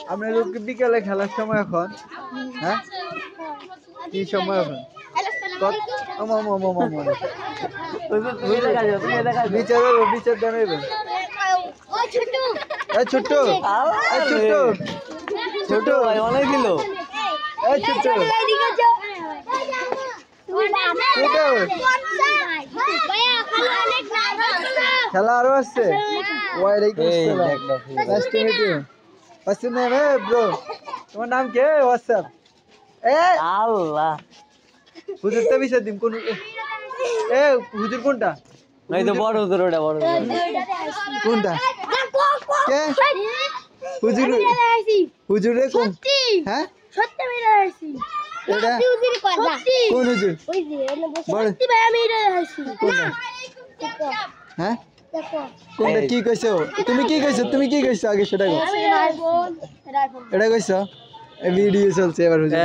আপনাদের বিকেলে খেলার সময় এখন হ্যাঁ কি সময় এখন বিচার জানাইবেন ছোট্ট ছোট্ট ছোট অনেক দিল ছোট্ট খেলা আরো আসছে ব্রো তোমার নাম কে হোয়াটসঅ্যাপ আল্লাহ হুজুর তো বিষয় দিন কোন হুজুর কোনটা এই তো বড় হুজুর ওটা বড় কোনটা কে হুজুর হুজুরে কোন হ্যাঁ সত্যি মেরে আইছি এটা কোন হুজুর ওই যে সত্যি ভাই আমি এটা আইছি হ্যাঁ কোনটা কি কইছো তুমি কি কইছো আগে সেটা কও এটা কইছো এই ভিডিও চলছে এবার হুজুর